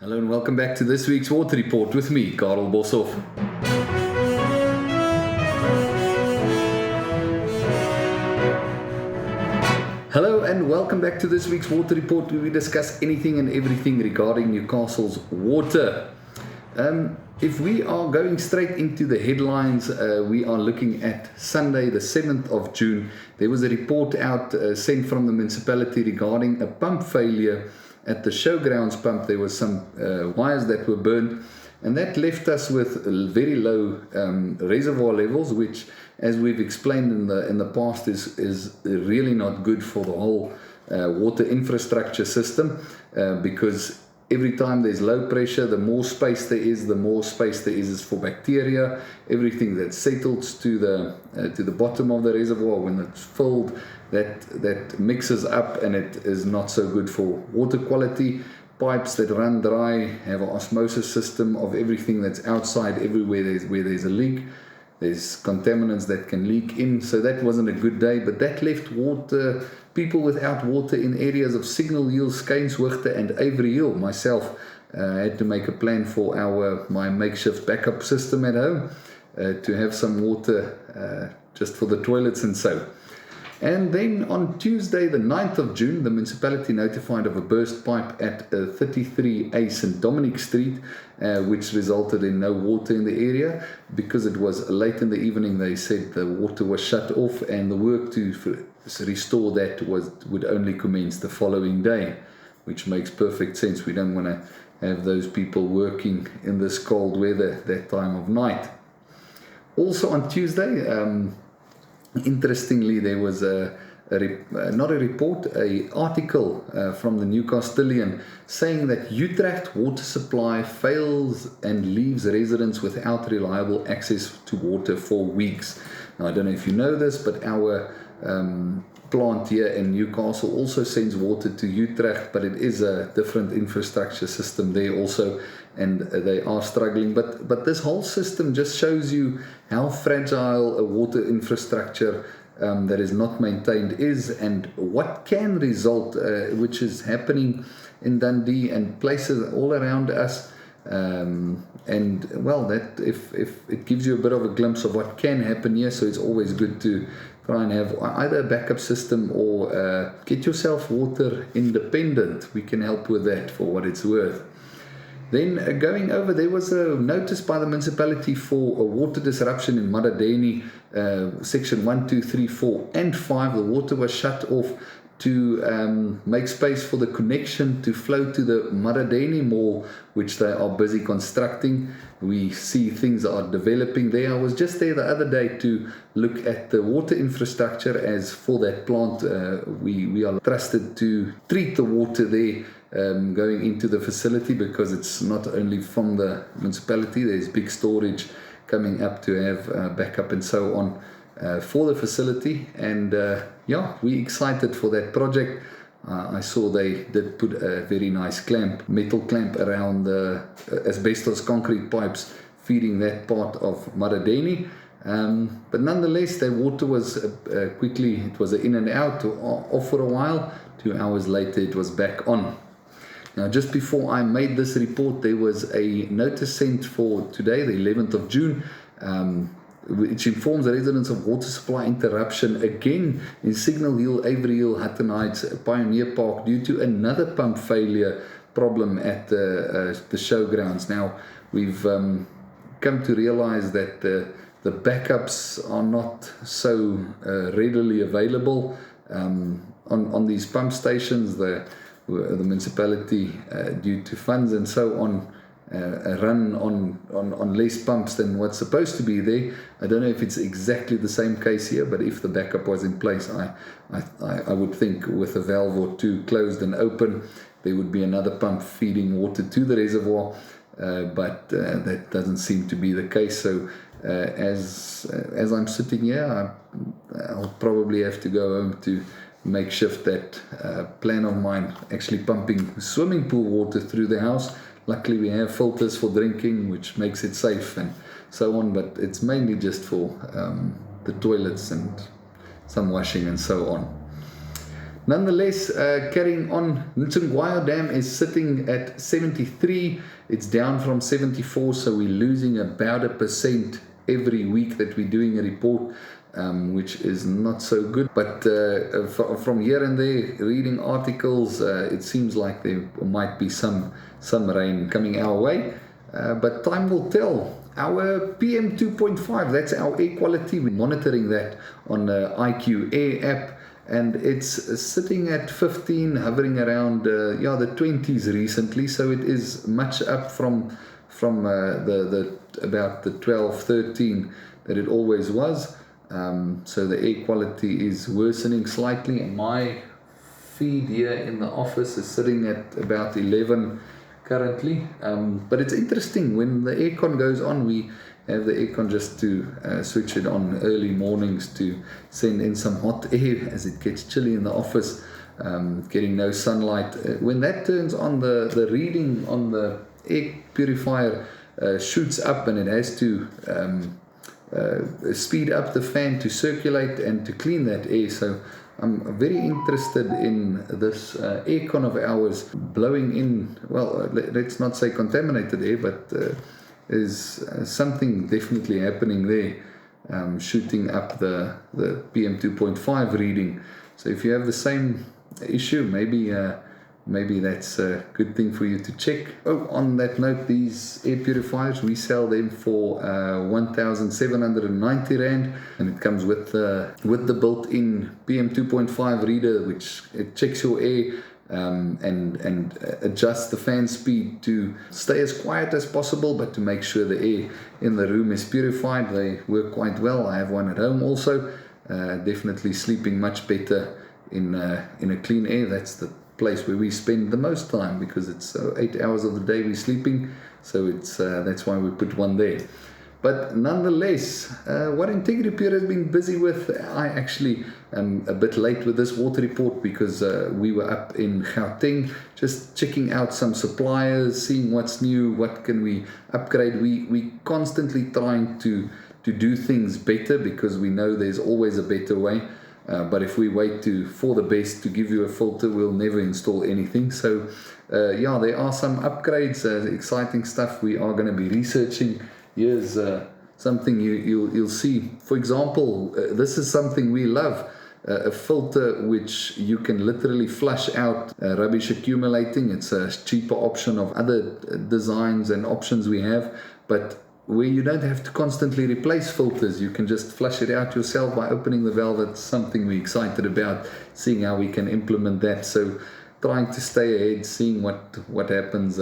Hello and welcome back to this week's Water Report with me, Carel. Hello and welcome back to this week's Water Report, where we discuss anything and everything regarding Newcastle's water. If we are going straight into the headlines, we are looking at Sunday the 7th of June. There was a report out sent from the municipality regarding a pump failure at the showgrounds pump. There was some wires that were burned, and that left us with very low reservoir levels, which, as we've explained in the past, is really not good for the whole water infrastructure system, because every time there's low pressure, the more space there is for bacteria. Everything that settles to the bottom of the reservoir, when it's filled, that mixes up, and it is not so good for water quality. Pipes that run dry have an osmosis system of everything that's outside. Everywhere where there's a leak, there's contaminants that can leak in. So that wasn't a good day, but that left people without water in areas of Signal Hill, Skynswigte and Avery Hill. Myself had to make a plan for my makeshift backup system at home to have some water just for the toilets and so. And then on Tuesday, the 9th of June, the municipality notified of a burst pipe at 33A St. Dominic Street, which resulted in no water in the area. Because it was late in the evening, they said the water was shut off, and the work to restore that would only commence the following day, which makes perfect sense. We don't want to have those people working in this cold weather that time of night. Also on Tuesday, interestingly, there was not a report, an article from the Newcastleian saying that Utrecht water supply fails and leaves residents without reliable access to water for weeks. Now, I don't know if you know this, but our plant here in Newcastle also sends water to Utrecht, but it is a different infrastructure system there also, and they are struggling. But this whole system just shows you how fragile a water infrastructure that is not maintained is, and what can result, which is happening in Dundee and places all around us. And well, that if it gives you a bit of a glimpse of what can happen here, so it's always good to try and have either a backup system or get yourself water independent. We can help with that for what it's worth. Then going over, there was a notice by the municipality for a water disruption in Madadeni, section 1, 2, 3, 4 and 5. The water was shut off to make space for the connection to flow to the Madadeni Mall, which they are busy constructing. We see things are developing there. I was just there the other day to look at the water infrastructure, as for that plant we are trusted to treat the water there going into the facility, because it's not only from the municipality. There's big storage coming up to have backup and so on for the facility. And yeah, we're excited for that project. I saw they did put a very nice metal clamp around the asbestos concrete pipes feeding that part of Madadeni. But nonetheless, the water was quickly, it was in and out, off for a while. 2 hours later, it was back on. Now, just before I made this report, there was a notice sent for today, the 11th of June, which informs the residents of water supply interruption again in Signal Hill, Avery Hill, Hutton Heights, Pioneer Park, due to another pump failure problem at the showgrounds. Now, we've come to realize that the backups are not so readily available on these pump stations. The municipality, due to funds and so on, run on less pumps than what's supposed to be there. I don't know if it's exactly the same case here, but if the backup was in place, I would think with a valve or two closed and open, there would be another pump feeding water to the reservoir, but that doesn't seem to be the case. So as I'm sitting here, I'll probably have to go home to makeshift that plan of mine, actually pumping swimming pool water through the house. Luckily we have filters for drinking, which makes it safe and so on, but it's mainly just for the toilets and some washing and so on. Nonetheless, carrying on, Ntsungwayo Dam is sitting at 73. It's down from 74, so we're losing about 1% every week that we're doing a report, which is not so good. But from here and there, reading articles, it seems like there might be some rain coming our way. But time will tell. Our PM 2.5, that's our air quality. We're monitoring that on the IQ Air app, and it's sitting at 15, hovering around the 20s recently. So it is much up from the about the 12, 13 that it always was. So the air quality is worsening slightly, and my feed here in the office is sitting at about 11 currently. But it's interesting, when the aircon goes on, we have the aircon just to switch it on early mornings to send in some hot air as it gets chilly in the office, getting no sunlight. When that turns on, the reading on the air purifier shoots up, and it has to speed up the fan to circulate and to clean that air. So I'm very interested in this aircon of ours blowing in, well, let's not say contaminated air, but is something definitely happening there, shooting up the PM 2.5 reading. So if you have the same issue, maybe that's a good thing for you to check. Oh, on that note, these air purifiers, we sell them for 1,790 Rand, and it comes with the built-in PM 2.5 reader, which it checks your air and adjusts the fan speed to stay as quiet as possible, but to make sure the air in the room is purified. They work quite well. I have one at home also. Definitely sleeping much better in a clean air. That's the place where we spend the most time, because it's 8 hours of the day we're sleeping, so it's that's why we put one there. But nonetheless, what INTEGRIPURE has been busy with, I actually am a bit late with this water report because we were up in Gauteng just checking out some suppliers, seeing what's new, what can we upgrade. We constantly trying to do things better, because we know there's always a better way. But if we wait for the best to give you a filter, we'll never install anything. So yeah, there are some upgrades, exciting stuff we are going to be researching. Here's something you'll see. For example, this is something we love, a filter which you can literally flush out rubbish accumulating. It's a cheaper option of other designs and options we have, but where you don't have to constantly replace filters, you can just flush it out yourself by opening the valve. That's something we're excited about, seeing how we can implement that. So trying to stay ahead, seeing what happens,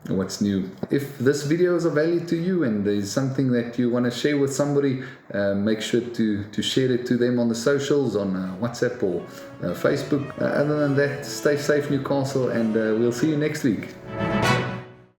what's new. If this video is of value to you and there's something that you want to share with somebody, make sure to share it to them on the socials, on WhatsApp or Facebook. Other than that, stay safe, Newcastle, and we'll see you next week.